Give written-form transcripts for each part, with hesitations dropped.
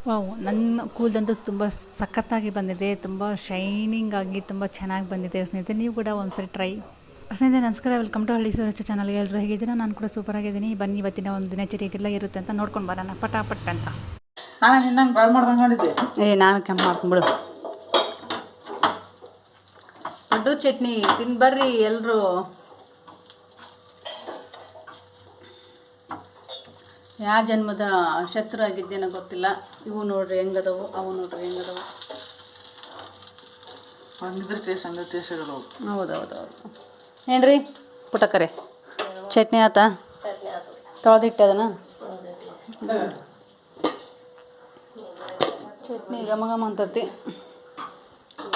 Wow! ನನ್ನ ಕೂದಲಂತೂ ತುಂಬ ಸಖತ್ತಾಗಿ ಬಂದಿದೆ. ತುಂಬ ಶೈನಿಂಗ್ ಆಗಿ ತುಂಬ ಚೆನ್ನಾಗಿ ಬಂದಿದೆ ಸ್ನೇಹಿತರೆ. ನೀವು ಕೂಡ ಒಂದ್ಸರಿ ಟ್ರೈ. ಸ್ನೇಹಿತರೆ ನಮಸ್ಕಾರ, ವೆಲ್ಕಮ್ ಟು ಹಳ್ಳಿ ಸುರಕ್ಷ ಚಾನಲ್ಗೆ. ಎಲ್ಲರೂ ಹೇಗಿದ್ದೀರಾ? ನಾನು ಕೂಡ ಸೂಪರಾಗಿದ್ದೀನಿ. ಬನ್ನಿ ಇವತ್ತಿನ ಒಂದು ದಿನಚರಿಗೆಲ್ಲ ಇರುತ್ತೆ ಅಂತ ನೋಡ್ಕೊಂಡು ಬರೋಣ ಪಟಾಪಟ್ ಅಂತ. ನಾನು ನಿನ್ನಂಗೆ ಬಾಳ್ ಮಾಡ್ದಂಗೆ ಮಾಡಿದ್ದೆ. ನಾನು ಕೆಂಪು ಮಾಡ್ಕೊಂಬಿಡು. ದೊಡ್ಡ ಚಟ್ನಿ ತಿಂದು ಬರ್ರಿ ಎಲ್ಲರೂ. ಯಾವ ಜನ್ಮದ ಶತ್ರು ಆಗಿದ್ದೇನೋ ಗೊತ್ತಿಲ್ಲ. ಇವು ನೋಡ್ರಿ ಹೆಂಗದವು, ಅವು ನೋಡ್ರಿ ಹೆಂಗದವು. ಹಂಗಿದ್ರೆ ಟೇಸ್ಟ್ ಹಂಗೆ ಟೇಸ್ಟ್ ಇರೋದು. ಹೌದೌದೌದು. ಏನ್ರಿ ಪುಟಕರೆ ಚಟ್ನಿ ಆತ? ತೊಳೆದಿಟ್ಟೆ ಅದನ್ನ. ಚಟ್ನಿ ಘಮ ಘಮ ಅಂತತಿ.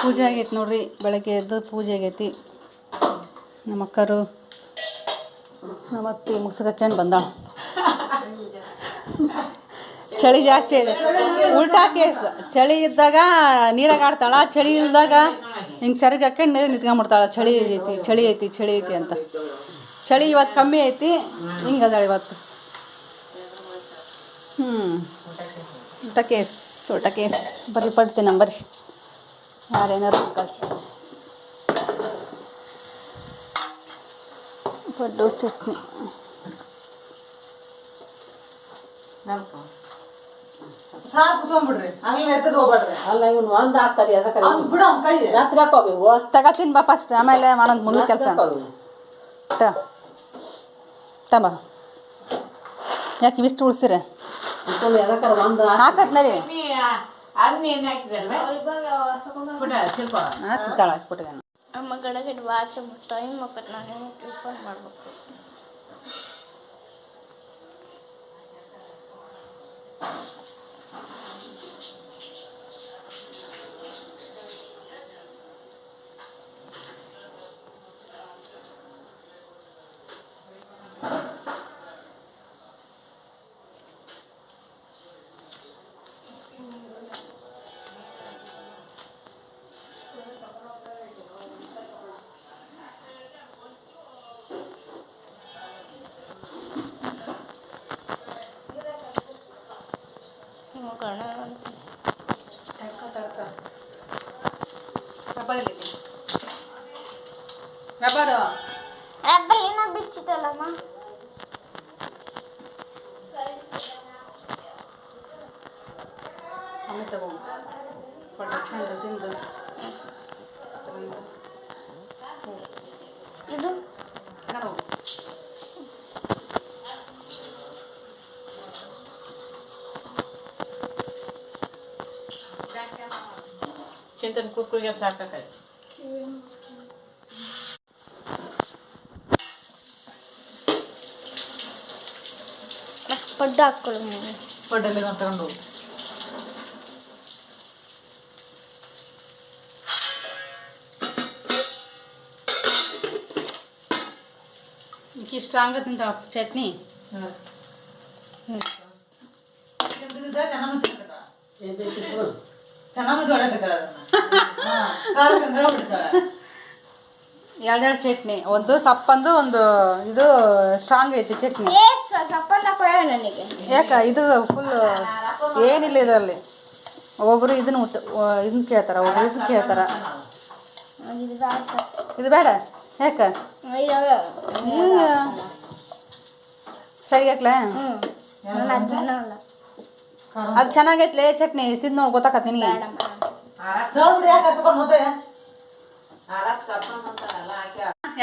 ಪೂಜೆ ಆಗೈತಿ ನೋಡ್ರಿ. ಬೆಳಗ್ಗೆ ಎದ್ದು ಪೂಜೆ ಆಗೈತಿ. ನಮ್ಮ ಅಕ್ಕರು ನಮ್ಮ ಅತ್ತಿ ಮುಗಿಸ್ಕೊಂಡು ಬಂದಾಳ. ಚಳಿ ಜಾಸ್ತಿ ಇದೆ. ಉಲ್ಟಾ ಕೇಸ್. ಚಳಿ ಇದ್ದಾಗ ನೀರಾಗ ಆಡ್ತಾಳ, ಚಳಿ ಇಲ್ದಾಗ ಹಿಂಗೆ ಸೆರಗಿ ಹಾಕೊಂಡು ನೀರು ನಿಂತ್ಕೊಂಡ್ಬಿಡ್ತಾಳೆ. ಚಳಿ ಐತಿ ಚಳಿ ಐತಿ ಚಳಿ ಐತಿ ಅಂತ. ಚಳಿ ಇವತ್ತು ಕಮ್ಮಿ ಐತಿ, ಹಿಂಗೆ ಅದಾಳೆ ಇವತ್ತು. ಊಟ ಕೇಸ್ ಬರ್ರಿ ಪಡ್ತೀನಿ ನಂಬರಿ. ಯಾರೇನಾರು ಕಳಿಸಿ ಪಡ್ಡು ಚಟ್ನಿ. ಸಾಕು ಕುತ್ಕೊಂಡ್ಬಿಡ್ರಿ, ಅಲ್ಲ ಎತ್ತದ ಹೋಗ್ಬೇಡ್ರಿ. ಅಲ್ಲ ಇವನು ಒಂದು ಹಾಕ್ತಾರೆ ಅದಕ್ಕೆ ಬಿಡು ಅವ್ನ ಕೈ ರಾತ್ರಿ ಹಾಕೋಬೇಕು. ತಗೋತೀನಿ ಬಾ ಫಸ್ಟ್, ಆಮೇಲೆ ಮಾಡೋದು ಮುಂದೆ ಕೆಲಸ. ತಮ್ಮ ಯಾಕೆ ಇವಿಷ್ಟು ಉಳಿಸಿರಿ? ಅದಕ್ಕೆ ಒಂದು ಹಾಕತ್ ನಡಿ. ತಿಂತಾಳ ಹಾಕ್ಬಿಟ್ಟಿಗೆ. ಅಮ್ಮ ಗಡಗಡ ವಾಚ ಟೈಮ್ ಹಾಕತ್ ನಾನು ಟಿಫನ್ ಮಾಡ್ಬೇಕು. ರಬ್ಬರು ರಬ್ಬಲಿನ ಬಿಚ್ಚಿತಲ್ಲಮ್ಮ. ಆಮೇಲೆ ತಗೋ ಪ್ರೊಡಕ್ಷನ್ ತಿಂದು ಇದು ಚಿಂತನೆ ಕುಕ್ಕುಗೆ ಸಾಕಾಯ್ತು. ಪಡ್ಡು ಹಾಕ್ಕೊಳ್ಳಿ ನೀವು. ಪಡ್ಡಲ್ಲಿ ನಾನು ತಗೊಂಡು ಹೋಗಿ ಈಕಿ ಸ್ಟ್ರಾಂಗ್ ತಿಂತಾಳ ಚಟ್ನಿ. ಎರಡೆರಡು ಚಟ್ನಿ, ಒಂದು ಸಪ್ಪಂದು ಒಂದು ಇದು ಸ್ಟ್ರಾಂಗ್ ಐತಿ ಚಟ್ನಿ. ಸಪ್ಪನ್ನ ಕೊಡ ನನಗೆ. ಯಾಕ ಇದು ಫುಲ್ ಏನಿಲ್ಲ ಇದರಲ್ಲಿ. ಒಬ್ಬೊಬ್ರು ಇದನ್ನ ಕೇಳ್ತಾರ, ಒಬ್ರು ಇದನ್ನ ಕೇಳ್ತಾರ. ಇದು ಬೇಡ ಯಾಕ ಸರಿ ಹಾಕ್ಲ? ಅದು ಚೆನ್ನಾಗೈತ್ಲೆ ಚಟ್ನಿ, ತಿಂದು ನೋಡಿ ಗೊತ್ತಾಕತ್ ನಿನಗೆ.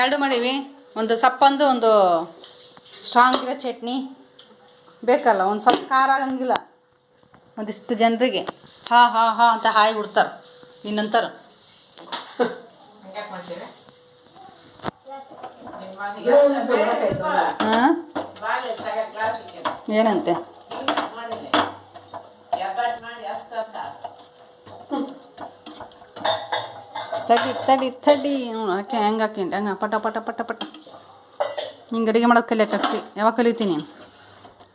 ಎರಡು ಮಾಡೀವಿ, ಒಂದು ಸಪ್ಪಂದು ಒಂದು ಸ್ಟ್ರಾಂಗ್ ಇರೋ ಚಟ್ನಿ ಬೇಕಲ್ಲ. ಒಂದು ಸ್ವಲ್ಪ ಖಾರ ಆಗಂಗಿಲ್ಲ ಒಂದಿಷ್ಟು ಜನರಿಗೆ. ಹಾ ಹಾ ಹಾ ಅಂತ ಹಾಯಿ ಬಿಡ್ತಾರೆ ಇನ್ನಂತರ. ಹಾಂ ಏನಂತೆ? ತಡಿ ತಡಿ ತಡಿ ಹಾಕಿ ಹೆಂಗೆ ಹಾಕಿಂಡೆ ಹಂಗೆ ಪಟ ಪಟ ಪಟ ಪಟ. ಹಿಂಗೆ ಅಡುಗೆ ಮಾಡೋಕೆ ಕಲಿಯಕ್ಕೆ ಹಾಕ್ಸಿ. ಯಾವಾಗ ಕಲಿತೀನಿ?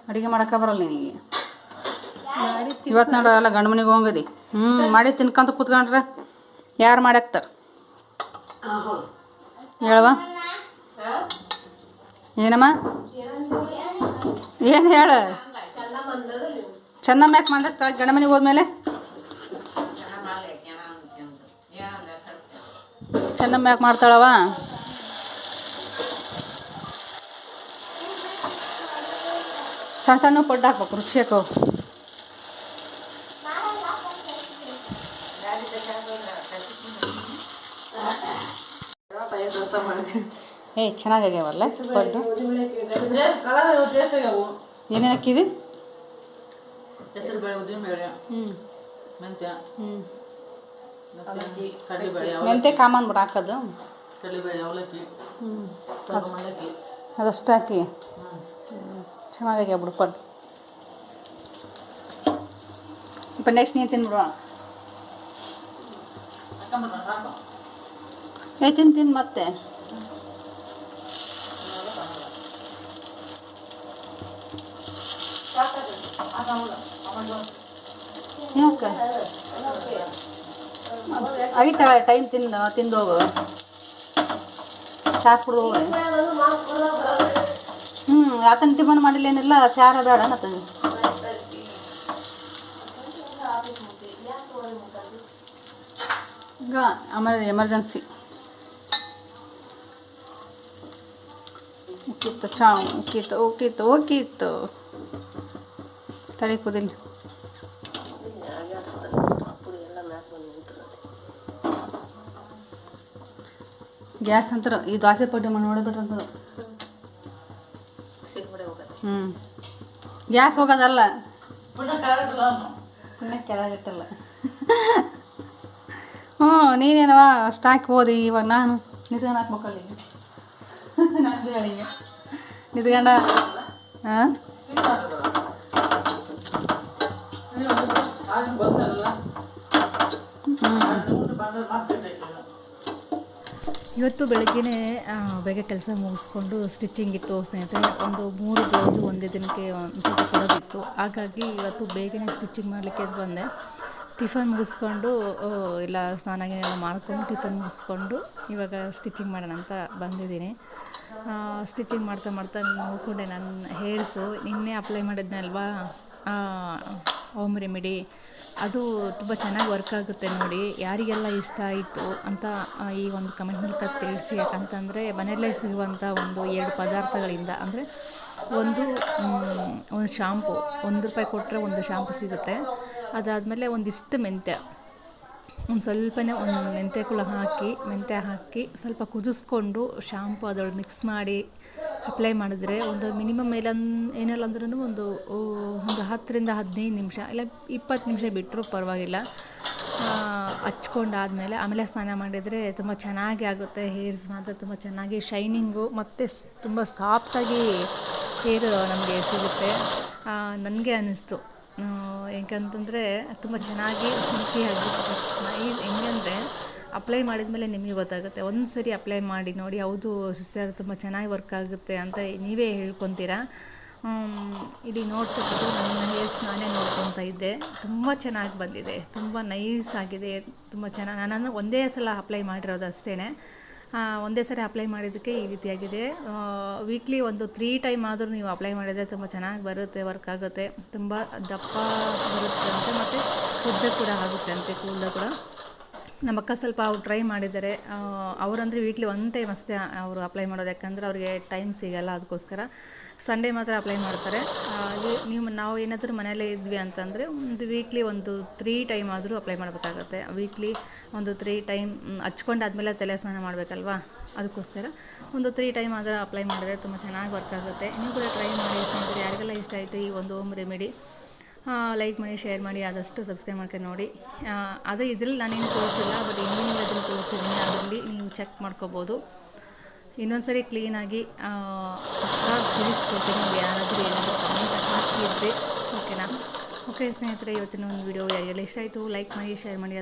ಅಡುಗೆ ಮಾಡೋಕೆ ಬರಲ್ಲ ನಿನಗೆ. ಇವತ್ತು ನೋಡಲ್ಲ ಗಂಡು ಮನೆಗೆ ಹೋಗದಿ. ಮಾಡಿ ತಿನ್ಕೊಂತ ಕೂತ್ಕೊಂಡ್ರೆ ಯಾರು ಮಾಡ್ಯಾಕ್ತಾರೆ ಹೇಳವ? ಏನಮ್ಮ ಏನು ಹೇಳ? ಚೆನ್ನಮ್ಮ ಯಾಕೆ ಮಾಡಿರ್ತಾಳೆ ಗಂಡ ಮನೆಗೆ ಹೋದ್ಮೇಲೆ? ಚೆನ್ನಮ್ಮ ಯಾಕೆ ಮಾಡ್ತಾಳವ? ಸಣ್ಣ ಸಣ್ಣ ಪಡ್ಡು ಹಾಕ್ಬೇಕು ರುಚಿಯಕ್ಕವು. ಚೆನ್ನಾಗ್ಯಾವಲ್ಲ ಪಡ್ಡು. ಏನೇನು ಹಾಕಿದಿ? ಹೆಸರು ಬೇಳೆ, ಉದ್ದಿನ ಬೇಳೆ, ಮೆಂತ್ಯ, ಕಡಲೆಬೇಳೆ, ಮೆಂತ್ಯ ಕಾಮನ್ ಬಿಡು ಹಾಕೋದು. ಕಡಲೆಬೇಳೆ, ಅವಲಕ್ಕಿ, ಸ್ವಲ್ಪ ಮಂಡಕ್ಕಿ ಅದಷ್ಟು ಹಾಕಿ ಚೆನ್ನಾಗ್ಯಾವ ಬಿಡು ಪಡ್ಡು. ಇಪ್ಪ ನೆಕ್ಸ್ಟ್ ನೀನು ತಿಂದ್ಬಿಡುವ. ತಿಂದು ಮತ್ತೆ ಯಾಕೆ ಐತಲ್ಲ ಟೈಮ್ ತಿಂದು ಹೋಗು. ಚಾ ಕುಡ್ದು ಹೋಗ. ಆತನ ಟಿಫನ್ ಮಾಡಿಲ್ಲ ಏನಿಲ್ಲ, ಚಾರ ಬೇಡ ಅನ್ನತ್ತ. ಈಗ ಆಮೇಲೆ ಎಮರ್ಜೆನ್ಸಿ ಉಕ್ಕಿತ್ತು, ಚಾ ಉಕ್ಕಿತ್ತು ತಡಿ ಕುದಿಲ್ಲ. ಗ್ಯಾಸ್ ಅಂತಾರೆ ಈ ದೋಸೆ ಪಟ್ಟಿ ಮಾಡಿ ನೋಡಿಬಿಟ್ರೆ ಅಂತ. ಗ್ಯಾಸ್ ಹೋಗೋದಲ್ಲ, ಪುಣ್ಯ ಕೆಳಗಿಟ್ಟಲ್ಲ. ನೀನೇನವ ಅಷ್ಟು ಹಾಕಿ ಹೋದಿ. ಇವಾಗ ನಾನು ನಿತ್ಕೊಂಡು ಹಾಕ್ಬೇಕಲ್ಲ. ಈಗ ನಂದು ಹೇಳಿಗೆ ನಿತ್ಕೊಂಡ ಹಾಂ ಇವತ್ತು ಬೆಳಗ್ಗೆನೇ ಬೇಗ ಕೆಲಸ ಮುಗಿಸ್ಕೊಂಡು ಸ್ಟಿಚಿಂಗ್ ಇತ್ತು ಸ್ನೇಹಿತರೆ. ಒಂದು 3 ಬ್ಲೌಸು ಒಂದೇ ದಿನಕ್ಕೆ ಒಂದು ಕೊಡೋದಿತ್ತು. ಹಾಗಾಗಿ ಇವತ್ತು ಬೇಗನೆ ಸ್ಟಿಚಿಂಗ್ ಮಾಡಲಿಕ್ಕೆ ಬಂದೆ. ಟಿಫನ್ ಮುಗಿಸ್ಕೊಂಡು ಎಲ್ಲ ಸ್ನಾನ ಎಲ್ಲ ಮಾಡ್ಕೊಂಡು ಟಿಫನ್ ಮುಗಿಸ್ಕೊಂಡು ಇವಾಗ ಸ್ಟಿಚಿಂಗ್ ಮಾಡೋಣ ಅಂತ ಬಂದಿದ್ದೀನಿ. ಸ್ಟಿಚಿಂಗ್ ಮಾಡ್ತಾ ನೋಡಿಕೊಂಡೆ ನನ್ನ ಹೇರ್ಸು. ನಿನ್ನೆ ಅಪ್ಲೈ ಮಾಡಿದ್ದೆ ಅಲ್ವಾ ಹೋಮ್ ರೆಮಿಡಿ, ಅದು ತುಂಬ ಚೆನ್ನಾಗಿ ವರ್ಕ್ ಆಗುತ್ತೆ ನೋಡಿ. ಯಾರಿಗೆಲ್ಲ ಇಷ್ಟ ಆಯಿತು ಅಂತ ಈ ಒಂದು ಕಮೆಂಟ್ ಮೂಲಕ ತಿಳಿಸಿ. ಯಾಕಂತಂದರೆ ಮನೆಯಲ್ಲೇ ಸಿಗುವಂಥ ಒಂದು 2 ಪದಾರ್ಥಗಳಿಂದ, ಅಂದರೆ ಒಂದು ಶಾಂಪು, ₹1 ಕೊಟ್ಟರೆ ಒಂದು ಶಾಂಪು ಸಿಗುತ್ತೆ. ಅದಾದಮೇಲೆ ಒಂದಿಷ್ಟು ಮೆಂತ್ಯ, ಒಂದು ಸ್ವಲ್ಪನೇ ಒಂದು ಮೆಂತ್ಯ ಹಾಕಿ ಸ್ವಲ್ಪ ಕುದಿಸ್ಕೊಂಡು ಶಾಂಪು ಅದರೊಳಗೆ ಮಿಕ್ಸ್ ಮಾಡಿ ಅಪ್ಲೈ ಮಾಡಿದ್ರೆ ಒಂದು ಮಿನಿಮಮ್ ಏನಿಲ್ಲ ಅಂದ್ರೂ ಒಂದು 10ರಿಂದ 15 ನಿಮಿಷ ಇಲ್ಲ 20 ನಿಮಿಷ ಬಿಟ್ಟರು ಪರವಾಗಿಲ್ಲ. ಹಚ್ಕೊಂಡಾದಮೇಲೆ ಆಮೇಲೆ ಸ್ನಾನ ಮಾಡಿದರೆ ತುಂಬ ಚೆನ್ನಾಗಿ ಆಗುತ್ತೆ. ಹೇರ್ಸ್ ಮಾತ್ರ ತುಂಬ ಚೆನ್ನಾಗಿ ಶೈನಿಂಗು ಮತ್ತು ತುಂಬ ಸಾಫ್ಟಾಗಿ ಹೇರ್ ನಮಗೆ ಸಿಗುತ್ತೆ. ನನಗೆ ಅನ್ನಿಸ್ತು, ಯಾಕಂತಂದರೆ ತುಂಬ ಚೆನ್ನಾಗಿ ಸಿಲ್ಕಿಯಾಗಿ ಹೆಂಗೆ ಅಂದರೆ ಅಪ್ಲೈ ಮಾಡಿದ್ಮೇಲೆ ನಿಮಗೆ ಗೊತ್ತಾಗುತ್ತೆ. ಒಂದು ಸರಿ ಅಪ್ಲೈ ಮಾಡಿ ನೋಡಿ, ಹೌದು ಸಿಸ್ಟರ್ ತುಂಬ ಚೆನ್ನಾಗಿ ವರ್ಕ್ ಆಗುತ್ತೆ ಅಂತ ನೀವೇ ಹೇಳ್ಕೊತೀರಾ. ಇಲ್ಲಿ ನೋಡ್ತಿದ್ದು ನನ್ನ ಹೇರ್ಸ್ ನಾನೇ ನೋಡ್ಕೊತಾ ಇದ್ದೆ. ತುಂಬ ಚೆನ್ನಾಗಿ ಬಂದಿದೆ, ತುಂಬ ನೈಸ್ ಆಗಿದೆ, ತುಂಬ ಚೆನ್ನಾಗಿ. ನಾನು ಒಂದೇ ಸಲ ಅಪ್ಲೈ ಮಾಡಿರೋದು ಅಷ್ಟೇ. ಒಂದೇ ಸರಿ ಅಪ್ಲೈ ಮಾಡಿದ್ದಕ್ಕೆ ಈ ರೀತಿಯಾಗಿದೆ. ವೀಕ್ಲಿ ಒಂದು 3 ಟೈಮ್ ಆದರೂ ನೀವು ಅಪ್ಲೈ ಮಾಡಿದರೆ ತುಂಬ ಚೆನ್ನಾಗಿ ಬರುತ್ತೆ, ವರ್ಕ್ ಆಗುತ್ತೆ, ತುಂಬ ದಪ್ಪ ಬರುತ್ತೆ ಅಂತೆ ಮತ್ತು ಉದ್ದ ಕೂಡ ಆಗುತ್ತೆ ಅಂತೆ, ಕೂದಲು ಕೂಡ. ನಮ್ಮ ಅಕ್ಕ ಸ್ವಲ್ಪ ಅವ್ರು ಟ್ರೈ ಮಾಡಿದ್ದಾರೆ. ಅವರಂದರೆ ವೀಕ್ಲಿ 1 ಟೈಮ್ ಅಷ್ಟೇ ಅವರು ಅಪ್ಲೈ ಮಾಡೋದು, ಯಾಕಂದರೆ ಅವ್ರಿಗೆ ಟೈಮ್ ಸಿಗೋಲ್ಲ. ಅದಕ್ಕೋಸ್ಕರ ಸಂಡೇ ಮಾತ್ರ ಅಪ್ಲೈ ಮಾಡ್ತಾರೆ. ನಾವು ಏನಾದರೂ ಮನೆಯಲ್ಲೇ ಇದ್ವಿ ಅಂತಂದರೆ ಒಂದು ವೀಕ್ಲಿ ಒಂದು 3 ಟೈಮ್ ಆದರೂ ಅಪ್ಲೈ ಮಾಡಬೇಕಾಗತ್ತೆ. ವೀಕ್ಲಿ ಒಂದು 3 ಟೈಮ್ ಹಚ್ಕೊಂಡಾದ್ಮೇಲೆ ತಲೆ ಸ್ನಾನ ಮಾಡಬೇಕಲ್ವಾ, ಅದಕ್ಕೋಸ್ಕರ ಒಂದು 3 ಟೈಮ್ ಆದರೂ ಅಪ್ಲೈ ಮಾಡಿದ್ರೆ ತುಂಬ ಚೆನ್ನಾಗಿ ವರ್ಕ್ ಆಗುತ್ತೆ. ನೀವು ಕೂಡ ಟ್ರೈ ಮಾಡಿ ಸ್ನೇಹಿತರೆ. ಯಾರಿಗೆಲ್ಲ ಇಷ್ಟ ಆಯಿತು ಈ ಒಂದು ಹೋಮ್ ರೆಮಿಡಿ, ಲೈಕ್ ಮಾಡಿ, ಶೇರ್ ಮಾಡಿ, ಆದಷ್ಟು ಸಬ್ಸ್ಕ್ರೈಬ್ ಮಾಡ್ಕೊಂಡು ನೋಡಿ. ಅದೇ ಇದರಲ್ಲಿ ನಾನೇನು ತೋರಿಸಿಲ್ಲ, ಬಟ್ ಇನ್ನೇನು ಅದನ್ನು ತೋರಿಸಿದ್ದೀನಿ, ಅದರಲ್ಲಿ ನೀವು ಚೆಕ್ ಮಾಡ್ಕೋಬೋದು. ಇನ್ನೊಂದು ಸರಿ ಕ್ಲೀನಾಗಿ ತಿಳಿಸ್ಕೊಡ್ತೀನಿ, ನೀವು ಯಾರಾದರೂ ಏನಾದರೂ ಕಮೆಂಟ್ ಹಾಕಿದ್ದೆ, ಓಕೆನಾ? ಓಕೆ ಸ್ನೇಹಿತರೆ, ಇವತ್ತಿನ ಒಂದು ವಿಡಿಯೋ ಯಾರಿಗೆಲ್ಲ ಇಷ್ಟ ಆಯಿತು ಲೈಕ್ ಮಾಡಿ, ಶೇರ್ ಮಾಡಿ,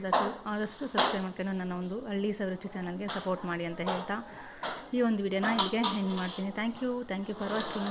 ಆದಷ್ಟು ಸಬ್ಸ್ಕ್ರೈಬ್ ಮಾಡ್ಕೊಂಡು ನನ್ನ ಒಂದು ಹಳ್ಳಿ ಸವಿರುಚಿ ಚಾನಲ್ಗೆ ಸಪೋರ್ಟ್ ಮಾಡಿ ಅಂತ ಹೇಳ್ತಾ ಈ ಒಂದು ವಿಡಿಯೋನ ಇಲ್ಲಿಗೆ ಎಂಡ್ ಮಾಡ್ತೀನಿ. Thank you for watching.